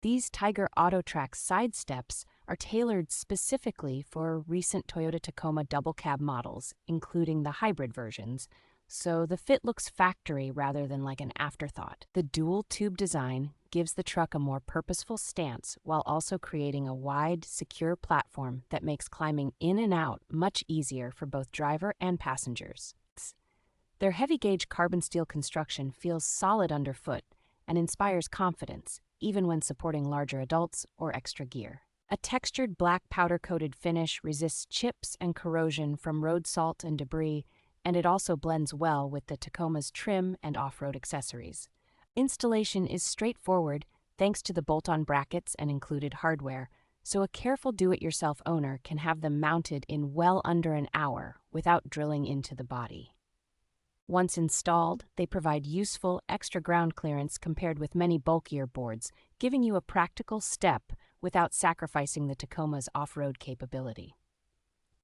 These Tyger Auto Trax side steps are tailored specifically for recent Toyota Tacoma double cab models, including the hybrid versions, so the fit looks factory rather than like an afterthought. The dual tube design gives the truck a more purposeful stance while also creating a wide, secure platform that makes climbing in and out much easier for both driver and passengers. Their heavy-gauge carbon steel construction feels solid underfoot and inspires confidence, even when supporting larger adults or extra gear. A textured black powder-coated finish resists chips and corrosion from road salt and debris, and it also blends well with the Tacoma's trim and off-road accessories. Installation is straightforward thanks to the bolt-on brackets and included hardware, so a careful do-it-yourself owner can have them mounted in well under an hour without drilling into the body. Once installed, they provide useful extra ground clearance compared with many bulkier boards, giving you a practical step without sacrificing the Tacoma's off-road capability.